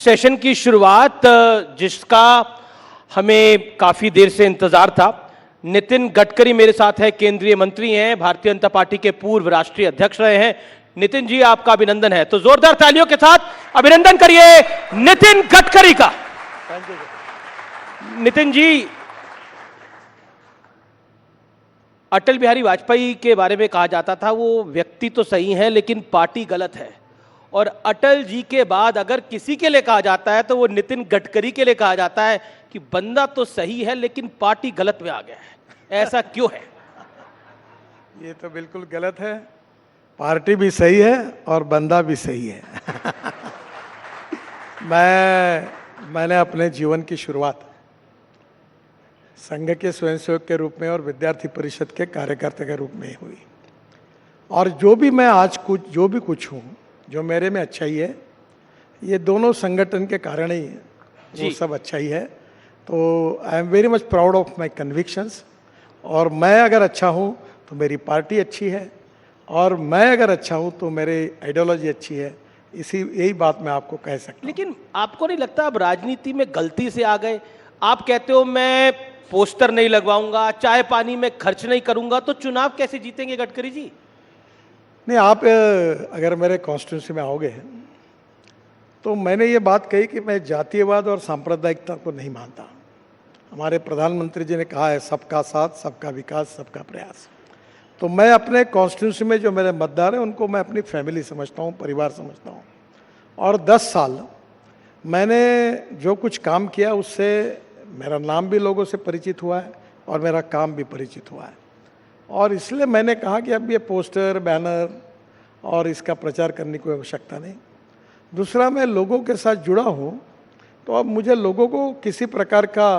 Session की शुरुआत जिसका हमें काफी देर से इंतजार था। नितिन गडकरी मेरे साथ है, केंद्रीय मंत्री हैं, भारतीय जनता पार्टी के पूर्व राष्ट्रीय अध्यक्ष रहे हैं। नितिन जी, आपका अभिनंदन है, तो जोरदार तालियों के साथ अभिनंदन करिए नितिन गडकरी का। नितिन जी, अटल बिहारी वाजपेयी के बारे में कहा जाता था वो व्यक्ति तो सही है लेकिन पार्टी गलत है, और अटल जी के बाद अगर किसी के लिए कहा जाता है तो वो नितिन गडकरी के लिए कहा जाता है कि बंदा तो सही है लेकिन पार्टी गलत में आ गया है। ऐसा क्यों है? ये तो बिल्कुल गलत है। पार्टी भी सही है और बंदा भी सही है। मैंने अपने जीवन की शुरुआत संघ के स्वयंसेवक के रूप में और विद्यार्थी परिषद के कार्यकर्ता के रूप में हुई, और जो भी मैं आज जो भी कुछ हूँ, जो मेरे में अच्छाई है, ये दोनों संगठन के कारण ही है। वो सब अच्छाई है। तो I am very much proud of my convictions. और मैं अगर अच्छा हूँ तो मेरी पार्टी अच्छी है, और मैं अगर अच्छा हूँ तो मेरी आइडियोलॉजी अच्छी है। यही बात मैं आपको कह सकता हूँ। लेकिन आपको नहीं लगता अब राजनीति में गलती से आ गए? आप कहते हो मैं पोस्टर नहीं लगवाऊंगा, चाय पानी में खर्च नहीं करूंगा, तो चुनाव कैसे जीतेंगे गडकरी जी? नहीं, आप अगर मेरे कॉन्स्टिट्यूंसी में आओगे तो मैंने ये बात कही कि मैं जातीयवाद और सांप्रदायिकता को नहीं मानता। हमारे प्रधानमंत्री जी ने कहा है सबका साथ, सबका विकास, सबका प्रयास। तो मैं अपने कॉन्स्टिट्यूंसी में जो मेरे मतदार हैं उनको मैं अपनी फैमिली समझता हूँ, परिवार समझता हूँ। और 10 साल मैंने जो कुछ काम किया उससे मेरा नाम भी लोगों से परिचित हुआ है और मेरा काम भी परिचित हुआ है। और इसलिए मैंने कहा कि अब ये पोस्टर, बैनर और इसका प्रचार करने की कोई आवश्यकता नहीं। दूसरा, मैं लोगों के साथ जुड़ा हूँ, तो अब मुझे लोगों को किसी प्रकार का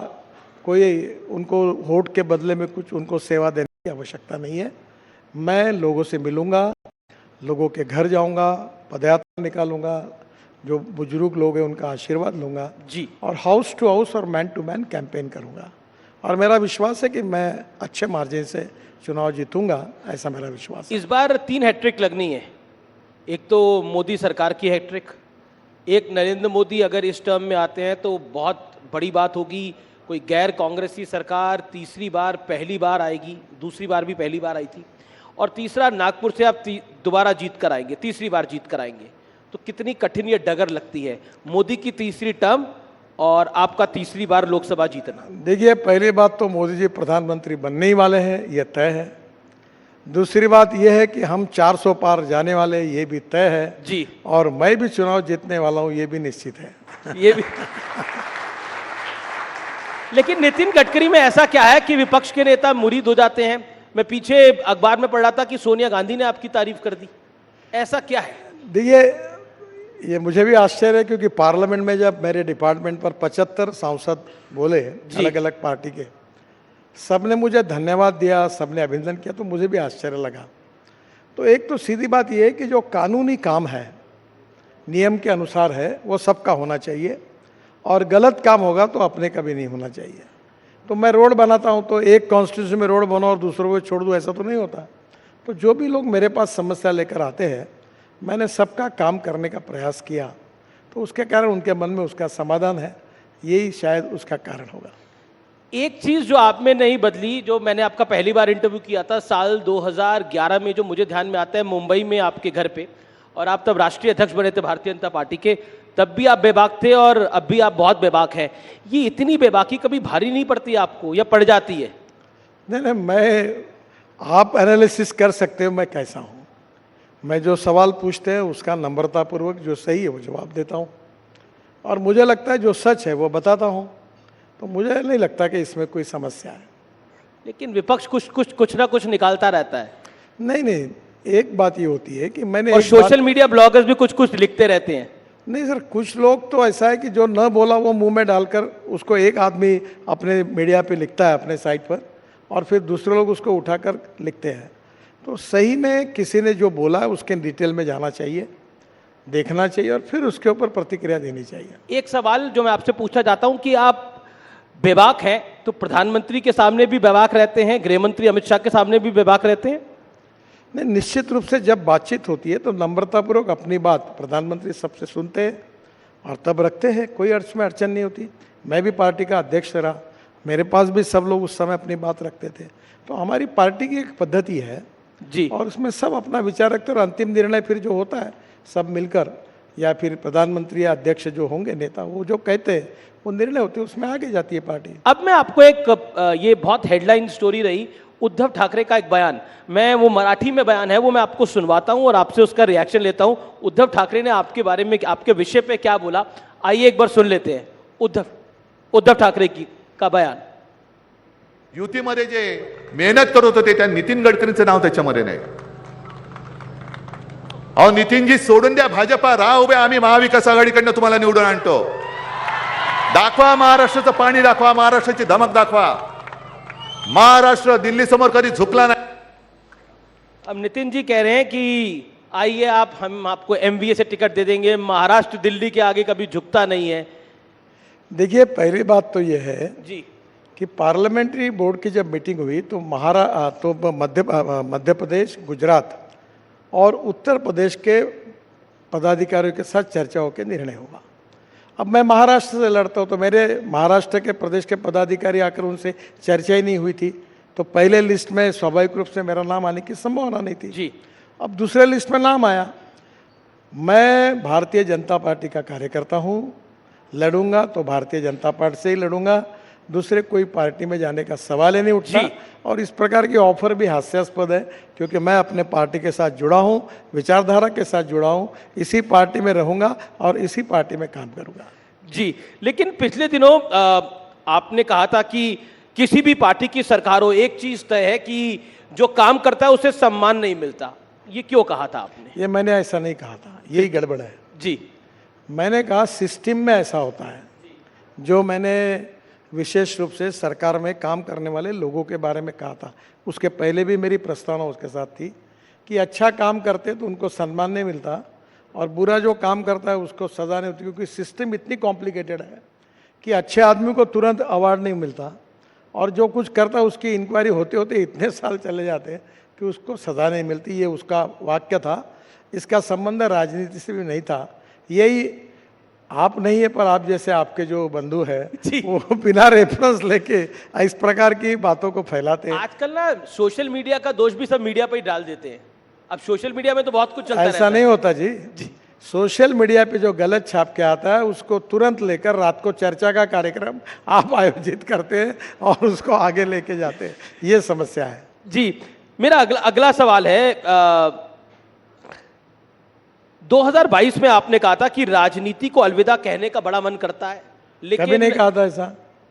कोई उनको वोट के बदले में कुछ उनको सेवा देने की आवश्यकता नहीं है। मैं लोगों से मिलूँगा, लोगों के घर जाऊँगा, पदयात्रा निकालूंगा, जो बुजुर्ग लोग हैं उनका आशीर्वाद लूँगा जी, और हाउस टू हाउस और मैन टू मैन कैंपेन करूँगा। और मेरा विश्वास है कि मैं अच्छे मार्जिन से चुनाव जीतूंगा, ऐसा मेरा विश्वास है। इस बार 3 हैट्रिक लगनी है। एक तो मोदी सरकार की हैट्रिक, एक नरेंद्र मोदी अगर इस टर्म में आते हैं तो बहुत बड़ी बात होगी। कोई गैर कांग्रेसी सरकार तीसरी बार पहली बार आएगी, दूसरी बार भी पहली बार आई थी, और तीसरा नागपुर से आप दोबारा जीत कर आएंगे, तीसरी बार जीत कर आएंगे। तो कितनी कठिन ये डगर लगती है, मोदी की तीसरी टर्म और आपका तीसरी बार लोकसभा जीतना? देखिए, पहली बात तो मोदी जी प्रधानमंत्री बनने ही वाले हैं, ये तय है। दूसरी बात यह है कि हम 400 पार जाने वाले, ये भी तय है जी, और मैं भी चुनाव जीतने वाला हूँ, ये भी निश्चित है। ये भी। लेकिन नितिन गडकरी में ऐसा क्या है कि विपक्ष के नेता मुरीद हो जाते हैं? मैं पीछे अखबार में पढ़ रहा था कि सोनिया गांधी ने आपकी तारीफ कर दी, ऐसा क्या है? देखिए, ये मुझे भी आश्चर्य है, क्योंकि पार्लियामेंट में जब मेरे डिपार्टमेंट पर 75 सांसद बोले अलग अलग पार्टी के, सबने मुझे धन्यवाद दिया, सबने अभिनंदन किया, तो मुझे भी आश्चर्य लगा। तो एक तो सीधी बात यह है कि जो कानूनी काम है, नियम के अनुसार है, वो सबका होना चाहिए, और गलत काम होगा तो अपने का भी नहीं होना चाहिए। तो मैं रोड बनाता हूँ तो एक कॉन्स्टिट्यूंसी में रोड बनाओ और दूसरों को छोड़ दूँ, ऐसा तो नहीं होता। तो जो भी लोग मेरे पास समस्या लेकर आते हैं, मैंने सबका काम करने का प्रयास किया, तो उसके कारण उनके मन में उसका समाधान है, यही शायद उसका कारण होगा। एक चीज जो आप में नहीं बदली, जो मैंने आपका पहली बार इंटरव्यू किया था साल 2011 में, जो मुझे ध्यान में आता है, मुंबई में आपके घर पे, और आप तब राष्ट्रीय अध्यक्ष बने थे भारतीय जनता पार्टी के, तब भी आप बेबाक थे और अब भी आप बहुत बेबाक हैं। ये इतनी बेबाकी कभी भारी नहीं पड़ती आपको, या पड़ जाती है? नहीं, आप एनालिसिस कर सकते हो मैं कैसा हूँ। मैं जो सवाल पूछते हैं उसका नम्रतापूर्वक जो सही है वो जवाब देता हूँ, और मुझे लगता है जो सच है वो बताता हूँ। तो मुझे नहीं लगता कि इसमें कोई समस्या है। लेकिन विपक्ष कुछ ना कुछ निकालता रहता है। नहीं, एक बात ये होती है कि मैंने, और सोशल मीडिया ब्लॉगर्स भी कुछ लिखते रहते हैं। नहीं सर, कुछ लोग तो ऐसा है कि जो न बोला वो मुंह में डालकर उसको एक आदमी अपने मीडिया पे लिखता है, अपने साइट पर, और फिर दूसरे लोग उसको उठाकर लिखते हैं। तो सही में किसी ने जो बोला है उसके डिटेल में जाना चाहिए, देखना चाहिए, और फिर उसके ऊपर प्रतिक्रिया देनी चाहिए। एक सवाल जो मैं आपसे पूछना चाहता हूं कि आप बेबाक हैं तो प्रधानमंत्री के सामने भी बेबाक रहते हैं, गृह मंत्री अमित शाह के सामने भी बेबाक रहते हैं? नहीं, निश्चित रूप से जब बातचीत होती है तो नम्रतापूर्वक अपनी बात प्रधानमंत्री सबसे सुनते हैं, और तब रखते हैं, कोई अर्थ में अड़चन नहीं होती। मैं भी पार्टी का अध्यक्ष रहा, मेरे पास भी सब लोग उस समय अपनी बात रखते थे। तो हमारी पार्टी की एक पद्धति है जी, और उसमें सब अपना विचार रखते हैं और अंतिम निर्णय फिर जो होता है सब मिलकर, या फिर प्रधानमंत्री या अध्यक्ष जो होंगे नेता, वो जो कहते हैं वो निर्णय होते हैं, उसमें आगे जाती है पार्टी। अब मैं आपको एक ये बहुत हेडलाइन स्टोरी रही उद्धव ठाकरे का एक बयान, मैं वो मराठी में बयान है वो मैं आपको सुनवाता हूं और आपसे उसका रिएक्शन लेता हूं। उद्धव ठाकरे ने आपके बारे में, आपके विषय पे क्या बोला, आइए एक बार सुन लेते हैं उद्धव ठाकरे का बयान। युतीमध्ये जे मेहनत करत होते त्या नितीन गडकरींचं नाव त्याच्यामध्ये नाही। अहो नितीनजी सोडून द्या भाजपा, राहा उभे, आम्ही महाविकास आघाडीकडनं तुम्हाला निवडून आणतो। दाखवा महाराष्ट्राचं पाणी, दाखवा महाराष्ट्राची धमक, दाखवा महाराष्ट्र दिल्ली समोर कधी झुकला नाही। अब नितिन जी कह रहे हैं कि आइए हम आपको एमवीए से टिकट दे देंगे, महाराष्ट्र दिल्ली के आगे कभी झुकता नहीं है। देखिए, पहली बात तो ये है जी कि पार्लियामेंट्री बोर्ड की जब मीटिंग हुई तो मध्य प्रदेश, गुजरात और उत्तर प्रदेश के पदाधिकारियों के साथ चर्चा होकर निर्णय होगा। अब मैं महाराष्ट्र से लड़ता हूँ तो मेरे महाराष्ट्र के प्रदेश के पदाधिकारी आकर उनसे चर्चा ही नहीं हुई थी, तो पहले लिस्ट में स्वाभाविक रूप से मेरा नाम आने की संभावना नहीं थी। जी, अब दूसरे लिस्ट में नाम आया। मैं भारतीय जनता पार्टी का कार्यकर्ता हूँ, लड़ूंगा तो भारतीय जनता पार्टी से ही लड़ूंगा, दूसरे कोई पार्टी में जाने का सवाल ही नहीं उठता। और इस प्रकार की ऑफर भी हास्यास्पद है, क्योंकि मैं अपने पार्टी के साथ जुड़ा हूँ, विचारधारा के साथ जुड़ा हूँ, इसी पार्टी में रहूंगा और इसी पार्टी में काम करूंगा। जी, लेकिन पिछले दिनों आपने कहा था कि किसी भी पार्टी की सरकार हो, एक चीज तय है कि जो काम करता है उसे सम्मान नहीं मिलता। ये क्यों कहा था आपने? ये मैंने ऐसा नहीं कहा था, यही गड़बड़ है। जी, मैंने कहा सिस्टम में ऐसा होता है। जो मैंने विशेष रूप से सरकार में काम करने वाले लोगों के बारे में कहा था, उसके पहले भी मेरी प्रस्तावना उसके साथ थी कि अच्छा काम करते तो उनको सम्मान नहीं मिलता और बुरा जो काम करता है उसको सज़ा नहीं होती, क्योंकि सिस्टम इतनी कॉम्प्लिकेटेड है कि अच्छे आदमी को तुरंत अवार्ड नहीं मिलता और जो कुछ करता है उसकी इंक्वायरी होते होते इतने साल चले जाते हैं कि उसको सज़ा नहीं मिलती। ये उसका वाक्य था। इसका संबंध राजनीति से भी नहीं था। यही आप नहीं है, पर आप जैसे आपके जो बंधु है वो बिना रेफरेंस लेके इस प्रकार की बातों को फैलाते हैं। आजकल ना सोशल मीडिया का दोष भी सब मीडिया पे ही डाल देते हैं। अब सोशल मीडिया में तो बहुत कुछ चलता ऐसा नहीं होता जी। सोशल मीडिया पे जो गलत छाप के आता है उसको तुरंत लेकर रात को चर्चा का कार्यक्रम आप आयोजित करते हैं और उसको आगे लेके जाते हैं, ये समस्या है। जी, मेरा अगला सवाल है 2022 में आपने कहा था कि राजनीति को अलविदा कहने का बड़ा मन करता है, लेकिन कभी नहीं कहा था ऐसा।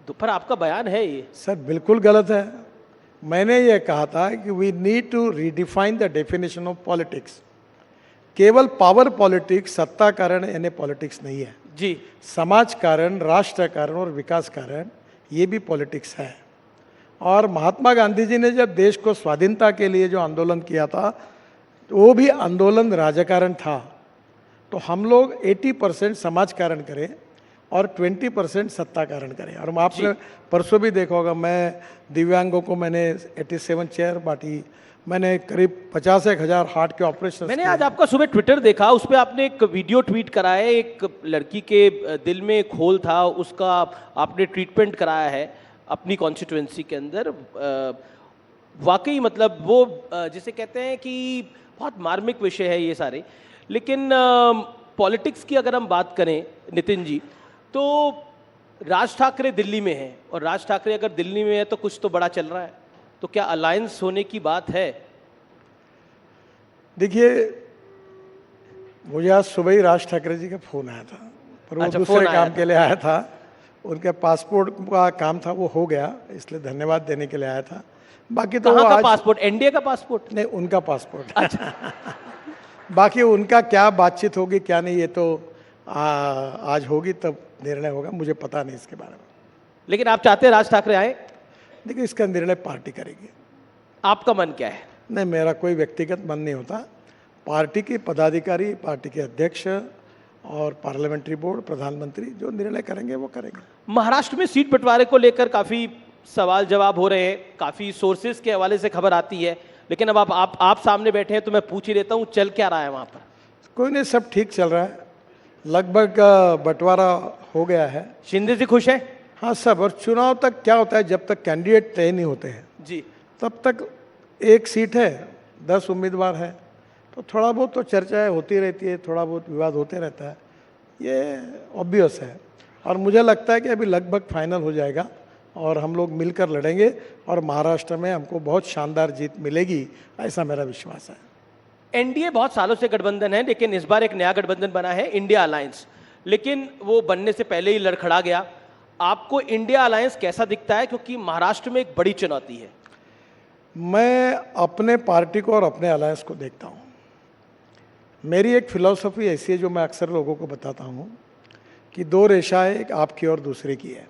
तो पर आपका बयान है ये। सर बिल्कुल गलत है। मैंने ये कहा था कि we need to redefine the definition of politics. केवल पावर पॉलिटिक्स, सत्ता कारण यानी पॉलिटिक्स नहीं है जी। समाज कारण, राष्ट्र कारण और विकास कारण ये भी पॉलिटिक्स है। और महात्मा गांधी जी ने जब देश को स्वाधीनता के लिए जो आंदोलन किया था वो भी आंदोलन राजकारण था। तो हम लोग 80% समाज कारण करें और 20% सत्ता कारण करें। और आपने परसों भी देखा होगा, मैं दिव्यांगों को मैंने 87 चेयर बांटी, मैंने करीब 50,000 हार्ट के ऑपरेशन। मैंने आज आपका सुबह ट्विटर देखा, उस पर आपने एक वीडियो ट्वीट करा है, एक लड़की के दिल में एक होल था, उसका आपने ट्रीटमेंट कराया है अपनी कॉन्स्टिट्यूएंसी के अंदर। वाकई मतलब वो जिसे कहते हैं कि बहुत मार्मिक विषय है ये सारे। लेकिन पॉलिटिक्स की अगर हम बात करें नितिन जी, तो राज ठाकरे दिल्ली में है और राज ठाकरे अगर दिल्ली में है तो कुछ तो बड़ा चल रहा है, तो क्या अलायंस होने की बात है? देखिए, मुझे आज सुबह ही राज ठाकरे जी का फोन आया था, पर वो दूसरे काम के लिए आया था। उनके पासपोर्ट का काम था, वो हो गया, इसलिए धन्यवाद देने के लिए आया था। बाकी तो वो आज पासपोर्ट, एनडीए का पासपोर्ट नहीं, उनका पासपोर्ट। अच्छा। बाकी उनका क्या बातचीत होगी क्या नहीं, ये तो आज होगी तब निर्णय होगा, मुझे पता नहीं इसके बारे में। लेकिन आप चाहते हैं राज ठाकरे आए? देखिए, इसका निर्णय पार्टी करेगी। आपका मन क्या है? नहीं, मेरा कोई व्यक्तिगत मन नहीं होता। पार्टी के पदाधिकारी, पार्टी के अध्यक्ष और पार्लियामेंट्री बोर्ड, प्रधानमंत्री जो निर्णय करेंगे वो करेंगे। महाराष्ट्र में सीट बंटवारे को लेकर काफी सवाल जवाब हो रहे हैं, काफी सोर्सेज के हवाले से खबर आती है, लेकिन अब आप सामने बैठे हैं तो मैं पूछ ही लेता हूँ, चल क्या रहा है वहां पर? कोई नहीं, सब ठीक चल रहा है। लगभग बंटवारा हो गया है। शिंदे जी खुश है? हाँ सब, और चुनाव तक क्या होता है, जब तक कैंडिडेट तय नहीं होते हैं जी। तब तक एक सीट है, 10 उम्मीदवार है, तो थोड़ा बहुत तो चर्चाएं होती रहती है, थोड़ा बहुत विवाद होते रहता है, ये ऑब्वियस है। और मुझे लगता है कि अभी लगभग फाइनल हो जाएगा और हम लोग मिलकर लड़ेंगे और महाराष्ट्र में हमको बहुत शानदार जीत मिलेगी, ऐसा मेरा विश्वास है। एनडीए बहुत सालों से गठबंधन है, लेकिन इस बार एक नया गठबंधन बना है, इंडिया अलायंस, लेकिन वो बनने से पहले ही लड़खड़ा गया। आपको इंडिया अलायंस कैसा दिखता है, क्योंकि महाराष्ट्र में एक बड़ी चुनौती है? मैं अपने पार्टी को और अपने अलायंस को देखता हूँ। मेरी एक फिलॉसफी ऐसी है जो मैं अक्सर लोगों को बताता हूँ कि 2 रेखाएं, एक आपकी और दूसरे की है।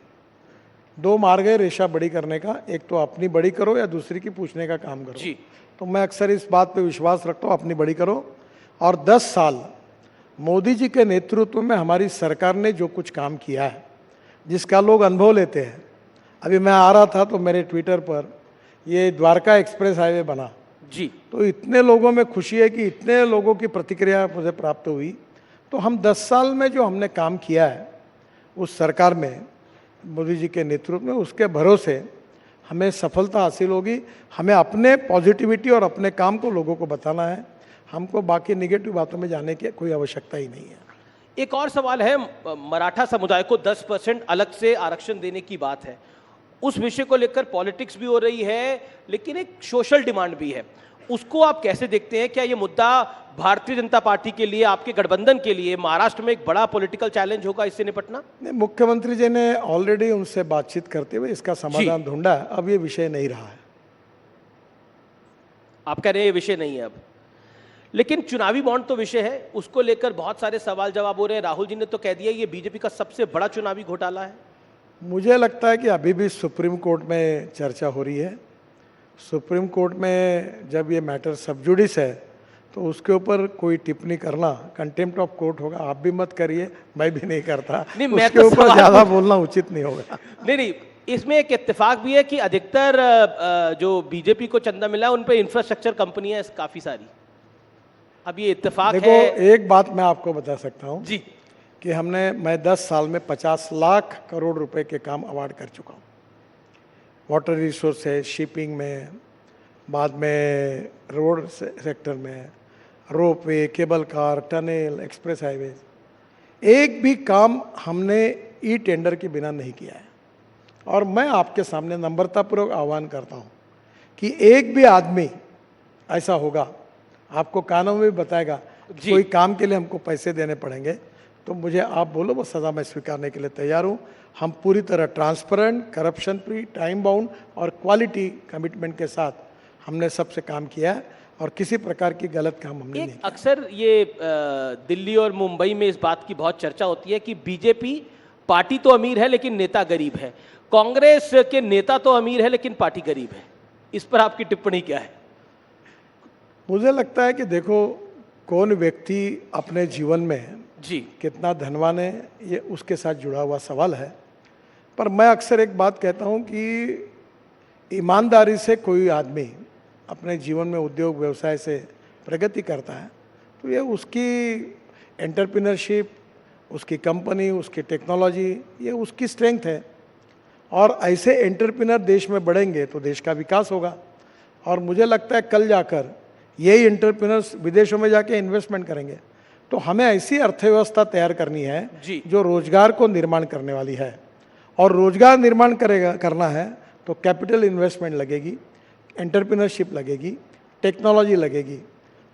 2 मार्ग है रेखा बड़ी करने का, एक तो अपनी बड़ी करो या दूसरी की पूछने का काम करो। जी। तो मैं अक्सर इस बात पे विश्वास रखता हूँ, अपनी बड़ी करो। और 10 साल मोदी जी के नेतृत्व में हमारी सरकार ने जो कुछ काम किया है, जिसका लोग अनुभव लेते हैं। अभी मैं आ रहा था तो मेरे ट्विटर पर ये द्वारका एक्सप्रेस हाईवे बना जी। तो इतने लोगों में खुशी है कि इतने लोगों की प्रतिक्रिया मुझे प्राप्त हुई। तो हम 10 साल में जो हमने काम किया है उस सरकार में मोदी जी के नेतृत्व में, उसके भरोसे हमें सफलता हासिल होगी। हमें अपने पॉजिटिविटी और अपने काम को लोगों को बताना है, हमको बाकी निगेटिव बातों में जाने की कोई आवश्यकता ही नहीं है। एक और सवाल है, मराठा समुदाय को 10% अलग से आरक्षण देने की बात है, उस विषय को लेकर पॉलिटिक्स भी हो रही है, लेकिन एक सोशल डिमांड भी है, उसको आप कैसे देखते हैं? क्या ये मुद्दा भारतीय जनता पार्टी के लिए, आपके गठबंधन के लिए महाराष्ट्र में एक बड़ा पॉलिटिकल चैलेंज होगा इससे निपटना? नहीं, मुख्यमंत्री जी ने ऑलरेडी उनसे बातचीत करते हुए इसका समाधान ढूंढा है, अब ये विषय नहीं रहा है। आप कह रहे हैं ये विषय नहीं है अब, लेकिन चुनावी बॉन्ड तो विषय है, उसको लेकर बहुत सारे सवाल जवाब हो रहे हैं। राहुल जी ने तो कह दिया ये बीजेपी का सबसे बड़ा चुनावी घोटाला है। मुझे लगता है कि अभी भी सुप्रीम कोर्ट में चर्चा हो रही है। सुप्रीम कोर्ट में जब ये मैटर सब जुडिस है तो उसके ऊपर कोई टिप्पणी करना कंटेम्प्ट ऑफ कोर्ट होगा। आप भी मत करिए, मैं भी नहीं करता, नहीं, मैं उसके तो ऊपर ज़्यादा बोलना उचित नहीं होगा। नहीं, इसमें एक इत्तेफाक भी है कि अधिकतर जो बीजेपी को चंदा मिला है उन पे इंफ्रास्ट्रक्चर कंपनियां काफी सारी। अब ये इत्तेफाक देखो, है। एक बात मैं आपको बता सकता हूँ जी। कि मैं 10 साल में 50 लाख करोड़ रुपए के काम अवार्ड कर चुका हूँ। वाटर रिसोर्स है, शिपिंग में, बाद में रोड सेक्टर में, ropeway, cable car, tunnel, express highway, एक भी काम हमने ई टेंडर के बिना नहीं किया है। और मैं आपके सामने नम्रतापूर्वक आह्वान करता हूँ कि एक भी आदमी ऐसा होगा, आपको कानून में भी बताएगा कोई काम के लिए हमको पैसे देने पड़ेंगे, तो मुझे आप बोलो, वो सज़ा मैं स्वीकारने के लिए तैयार हूँ। हम पूरी तरह transparent, corruption free, time bound और क्वालिटी कमिटमेंट के साथ हमने सबसे काम किया है और किसी प्रकार की गलत काम हमने नहीं किया। अक्सर ये दिल्ली और मुंबई में इस बात की बहुत चर्चा होती है कि बीजेपी पार्टी तो अमीर है लेकिन नेता गरीब है, कांग्रेस के नेता तो अमीर है लेकिन पार्टी गरीब है। इस पर आपकी टिप्पणी क्या है? मुझे लगता है कि देखो, कौन व्यक्ति अपने जीवन में जी कितना धनवान है ये उसके साथ जुड़ा हुआ सवाल है। पर मैं अक्सर एक बात कहता हूँ कि ईमानदारी से कोई आदमी अपने जीवन में उद्योग व्यवसाय से प्रगति करता है तो ये उसकी एंटरप्रेन्योरशिप, उसकी कंपनी, उसकी टेक्नोलॉजी, ये उसकी स्ट्रेंथ है। और ऐसे एंटरप्रेन्योर देश में बढ़ेंगे तो देश का विकास होगा। और मुझे लगता है कल जाकर यही एंटरप्रेन्योर्स विदेशों में जाके इन्वेस्टमेंट करेंगे। तो हमें ऐसी अर्थव्यवस्था तैयार करनी है जो रोजगार को निर्माण करने वाली है। और रोजगार निर्माण करना है तो कैपिटल इन्वेस्टमेंट लगेगी, एंटरप्रेन्योरशिप लगेगी, टेक्नोलॉजी लगेगी।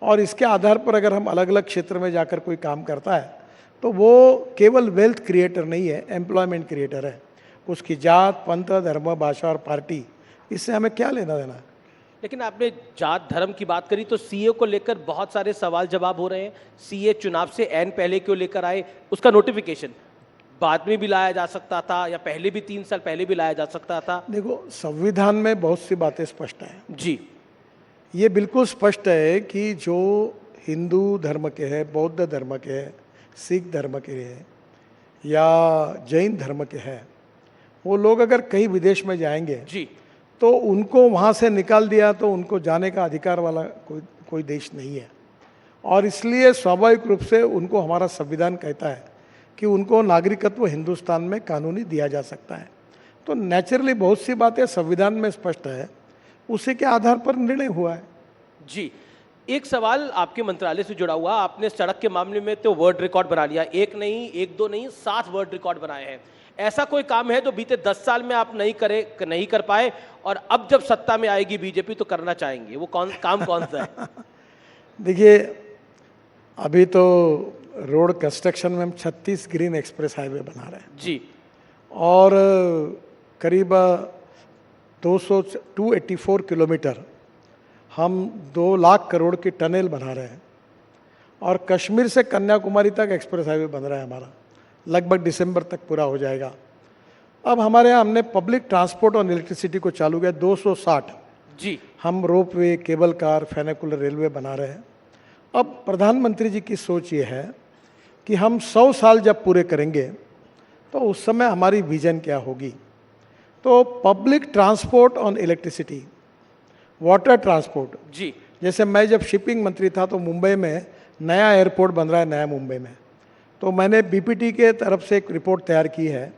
और इसके आधार पर अगर हम अलग अलग क्षेत्र में जाकर कोई काम करता है तो वो केवल वेल्थ क्रिएटर नहीं है, एम्प्लॉयमेंट क्रिएटर है। उसकी जात, पंथ, धर्म, भाषा और पार्टी, इससे हमें क्या लेना देना है। लेकिन आपने जात धर्म की बात करी तो सीए को लेकर बहुत सारे सवाल जवाब हो रहे हैं। सीए चुनाव से ऐन पहले क्यों लेकर आए? उसका नोटिफिकेशन बाद में भी लाया जा सकता था या पहले भी 3 साल पहले भी लाया जा सकता था। देखो, संविधान में बहुत सी बातें स्पष्ट हैं। जी, ये बिल्कुल स्पष्ट है कि जो हिंदू धर्म के हैं, बौद्ध धर्म के हैं, सिख धर्म के हैं या जैन धर्म के हैं, वो लोग अगर कहीं विदेश में जाएंगे जी, तो उनको वहाँ से निकाल दिया तो उनको जाने का अधिकार वाला कोई देश नहीं है। और इसलिए स्वाभाविक रूप से उनको हमारा संविधान कहता है कि उनको नागरिकत्व हिंदुस्तान में कानूनी दिया जा सकता है। तो नेचुरली बहुत सी बातें संविधान में स्पष्ट है, उसी के आधार पर निर्णय हुआ है। जी, एक सवाल आपके मंत्रालय से जुड़ा हुआ, आपने सड़क के मामले में तो वर्ल्ड रिकॉर्ड बना लिया, एक नहीं, एक दो नहीं, 7 वर्ल्ड रिकॉर्ड बनाए हैं। ऐसा कोई काम है जो बीते 10 साल में आप नहीं कर पाए और अब जब सत्ता में आएगी बीजेपी तो करना चाहेंगे, वो काम कौन सा है? देखिए, अभी तो रोड कंस्ट्रक्शन में हम 36 ग्रीन एक्सप्रेस हाईवे बना रहे हैं जी, और करीब 284 किलोमीटर हम 2 लाख करोड़ की टनल बना रहे हैं और कश्मीर से कन्याकुमारी तक एक्सप्रेस हाईवे बन रहा है हमारा, लगभग दिसंबर तक पूरा हो जाएगा। अब हमारे यहाँ हमने पब्लिक ट्रांसपोर्ट और इलेक्ट्रिसिटी को चालू किया 260 जी, हम रोपवे, केबल कार, फेनिकुलर रेलवे बना रहे हैं। अब प्रधानमंत्री जी की सोच ये है कि हम 100 साल जब पूरे करेंगे तो उस समय हमारी विजन क्या होगी। तो public transport on electricity, water transport, जी, जैसे मैं जब शिपिंग मंत्री था तो मुंबई में नया एयरपोर्ट बन रहा है, नया मुंबई में, तो मैंने बीपीटी के तरफ से एक रिपोर्ट तैयार की है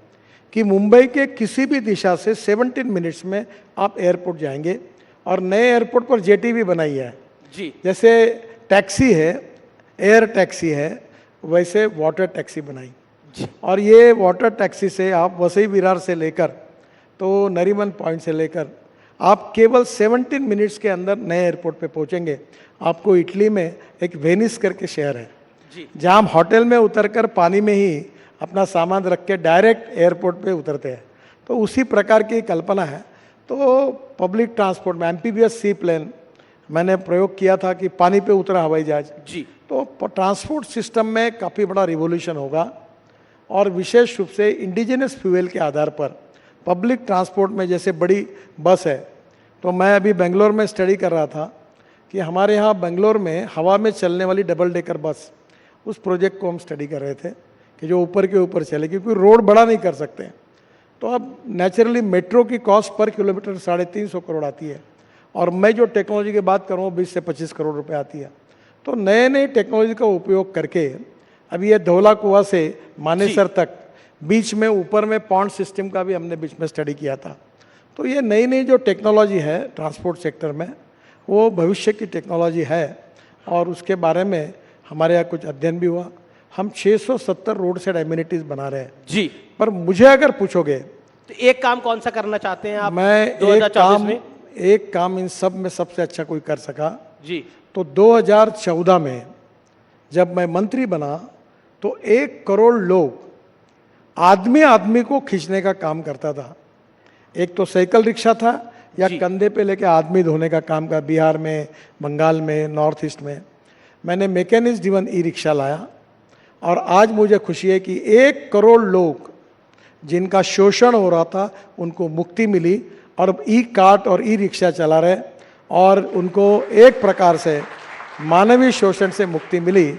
कि मुंबई के किसी भी दिशा से 17 मिनट्स में आप एयरपोर्ट जाएंगे। और नए एयरपोर्ट पर जेटी भी बनाई है, जी, जैसे टैक्सी है, एयर टैक्सी है, वैसे वाटर टैक्सी बनाई। और ये वाटर टैक्सी से आप वसई विरार से लेकर तो नरीमन पॉइंट से लेकर आप केवल 17 मिनट्स के अंदर नए एयरपोर्ट पे पहुंचेंगे। आपको इटली में एक वेनिस करके शहर है जी, जहां हम होटल में उतरकर पानी में ही अपना सामान रख के डायरेक्ट एयरपोर्ट पे उतरते हैं। तो उसी प्रकार की कल्पना है। तो पब्लिक ट्रांसपोर्ट में एम्फीबियस सी प्लेन मैंने प्रयोग किया था कि पानी पे उतरा हवाई जहाज। जी, तो ट्रांसपोर्ट सिस्टम में काफ़ी बड़ा रिवोल्यूशन होगा और विशेष रूप से इंडिजिनस फ्यूल के आधार पर पब्लिक ट्रांसपोर्ट में, जैसे बड़ी बस है, तो मैं अभी बेंगलोर में स्टडी कर रहा था कि हमारे यहाँ बेंगलोर में हवा में चलने वाली डबल डेकर बस, उस प्रोजेक्ट को हम स्टडी कर रहे थे कि जो ऊपर के ऊपर चले, क्योंकि रोड बड़ा नहीं कर सकते। तो अब नेचुरली मेट्रो की कॉस्ट पर किलोमीटर 350 करोड़ आती है और मैं जो टेक्नोलॉजी की बात करूँ 20 से 25 करोड़ रुपए आती है। तो नए नए टेक्नोलॉजी का उपयोग करके अभी ये धौला कुआं से मानेसर तक बीच में ऊपर में पॉन्ड सिस्टम का भी हमने बीच में स्टडी किया था। तो ये नई नई जो टेक्नोलॉजी है ट्रांसपोर्ट सेक्टर में, वो भविष्य की टेक्नोलॉजी है और उसके बारे में हमारे यहाँ कुछ अध्ययन भी हुआ। हम 670 रोड साइड एमिनिटीज बना रहे हैं जी। पर मुझे अगर पूछोगे तो एक काम कौन सा करना चाहते हैं आप? मैं 2024 में एक काम इन सब में सबसे अच्छा कोई कर सका जी, तो 2014 में जब मैं मंत्री बना तो 1 करोड़ लोग आदमी आदमी को खींचने का काम करता था। एक तो साइकिल रिक्शा था या जी। कंधे पे लेके आदमी धोने का काम का, बिहार में, बंगाल में, नॉर्थ ईस्ट में। मैंने मैकेनिज्म ड्रिवन ई रिक्शा लाया और आज मुझे खुशी है कि 1 करोड़ लोग जिनका शोषण हो रहा था उनको मुक्ति मिली और अब ई कार्ट और ई रिक्शा चला रहे और उनको एक प्रकार से मानवीय शोषण से मुक्ति मिली।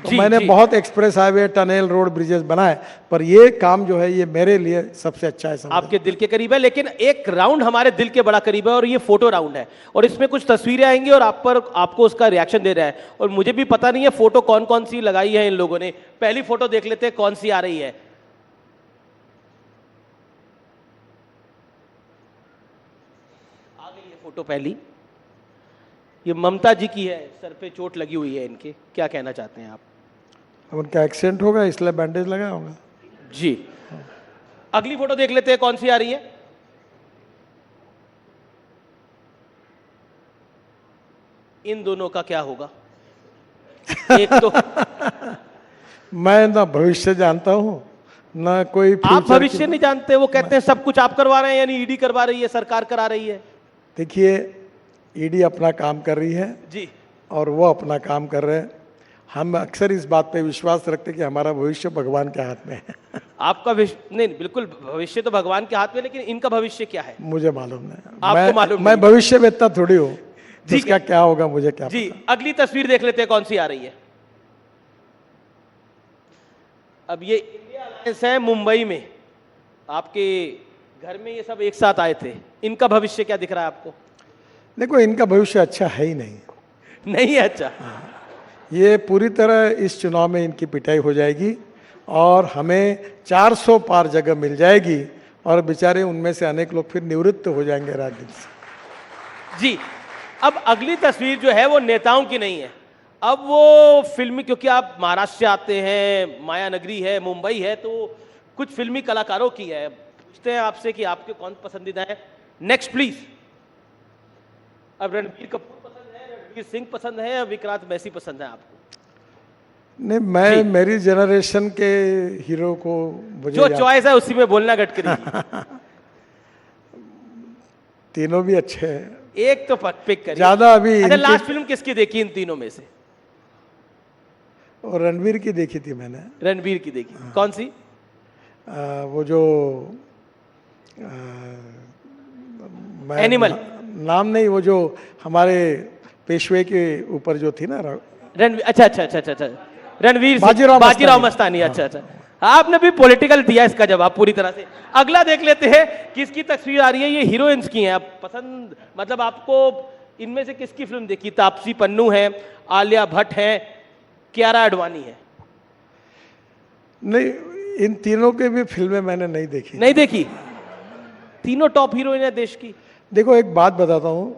तो जी, मैंने जी। बहुत express highway, tunnel, road, bridges बनाए, पर ये काम जो है ये मेरे लिए सबसे अच्छा है। आपके दिल के करीब है, लेकिन एक राउंड हमारे दिल के बड़ा करीब है और ये फोटो राउंड है और इसमें कुछ तस्वीरें आएंगी और आपको उसका रिएक्शन दे रहा है और मुझे भी पता नहीं है फोटो कौन कौन सी लगाई है इन लोगों ने। पहली फोटो देख लेते हैं कौन सी आ रही है। आ गई है फोटो पहली, ये ममता जी की है, सर पे चोट लगी हुई है इनके, क्या कहना चाहते हैं आप? अब उनका एक्सीडेंट होगा इसलिए बैंडेज लगा होगा। जी, अगली फोटो देख लेते हैं कौन सी आ रही है। इन दोनों का क्या होगा? एक तो मैं ना भविष्य जानता हूँ ना कोई आप future भविष्य की- नहीं जानते, वो कहते हैं सब कुछ आप करवा रहे हैं, यानी ईडी करवा रही है, सरकार करा रही है। देखिए, ईडी अपना काम कर रही है जी, और वो अपना काम कर रहे हैं। हम अक्सर इस बात पे विश्वास रखते हैं कि हमारा भविष्य भगवान के हाथ में है। आपका नहीं, बिल्कुल भविष्य तो भगवान के हाथ में, लेकिन इनका भविष्य क्या है? मुझे मालूम नहीं। आपको मालूम मैं नहीं। भविष्य वेत्ता थोड़ी हूँ, ठीक जिसका है। क्या होगा मुझे क्या जी, पता। अगली तस्वीर देख लेते हैं कौन सी आ रही है। अब ये इंडिया अलायंस है मुंबई में, आपके घर में ये सब एक साथ आए थे, इनका भविष्य क्या दिख रहा है आपको? देखो, इनका भविष्य अच्छा है ही नहीं। नहीं है? अच्छा, ये पूरी तरह इस चुनाव में इनकी पिटाई हो जाएगी और हमें 400 पार जगह मिल जाएगी और बेचारे उनमें से अनेक लोग फिर निवृत्त हो जाएंगे राजनीति से। जी, अब अगली तस्वीर जो है वो नेताओं की नहीं है, अब वो फिल्मी, क्योंकि आप महाराष्ट्र से आते हैं, माया नगरी है, मुंबई है, तो कुछ फिल्मी कलाकारों की है। पूछते हैं आपसे कि आपके कौन पसंदीदा है। Next please. अब रणबीर कपूर पसंद है, रणवीर सिंह पसंद है या विक्रांत मैसी पसंद है आपको? नहीं, मैं मेरी जनरेशन के हीरो को मुझे जो चॉइस है उसी में बोलना गडकरी जी। तीनों भी अच्छे हैं। एक तो पिक करिए। ज्यादा अभी अच्छा, लास्ट फिल्म किसकी देखी इन तीनों में से? और रणवीर की देखी थी मैंने। रणबीर की देखी। कौन सी? वो जो एनिमल। नाम नहीं, वो जो हमारे पेशवे के ऊपर जो थी ना रणवीर। अच्छा, रणवीर बाजीराव मस्तानी। अच्छा, आपने भी पॉलिटिकल दिया इसका जवाब पूरी तरह से। अगला देख लेते हैं किसकी तस्वीर आ रही है। ये हीरोइंस की हैं। आप पसंद, मतलब आपको इनमें से किसकी फिल्म देखी? तापसी पन्नू है, आलिया भट्ट है, कियारा आडवाणी है। नहीं, इन तीनों के भी फिल्में मैंने नहीं देखी। नहीं देखी? तीनों टॉप हीरोइन है देश की। देखो, एक बात बताता हूँ,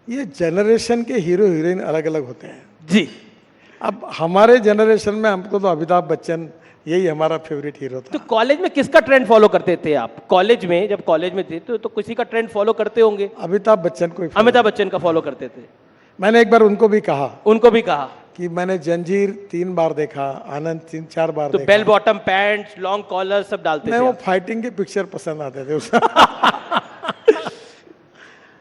ये जनरेशन के हीरो हीरोइन अलग अलग होते हैं जी। अब हमारे जनरेशन में हमको तो अमिताभ बच्चन यही हमारा फेवरेट हीरो था। तो कॉलेज में किसका ट्रेंड फॉलो करते थे आप? कॉलेज में, जब कॉलेज में थे तो किसी का ट्रेंड फॉलो करते होंगे? अमिताभ बच्चन को। अमिताभ बच्चन का फॉलो करते थे। मैंने एक बार उनको भी कहा कि मैंने जंजीर 3 बार देखा, आनंद 3-4 बार तो देखा। Bell bottom pants, long collar सब डालते थे। वो फाइटिंग के पिक्चर पसंद आते थे उसमें।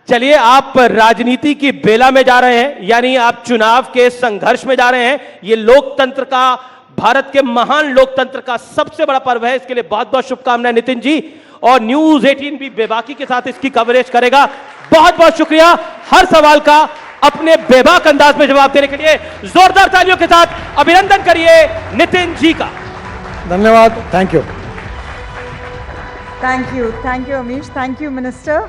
चलिए, आप राजनीति की बेला में जा रहे हैं, यानी आप चुनाव के संघर्ष में जा रहे हैं। ये लोकतंत्र का, भारत के महान लोकतंत्र का सबसे बड़ा पर्व है। इसके लिए बहुत बहुत शुभकामनाएं नितिन जी। और न्यूज़ 18 भी बेबाकी के साथ इसकी कवरेज करेगा। बहुत बहुत शुक्रिया। हर सवाल का अपने बेबाक अंदाज में जवाब देने के लिए जोरदार तालियों के साथ अभिनंदन करिए नितिन जी का। धन्यवाद। Thank you. Thank you, Amish. Thank you, Minister.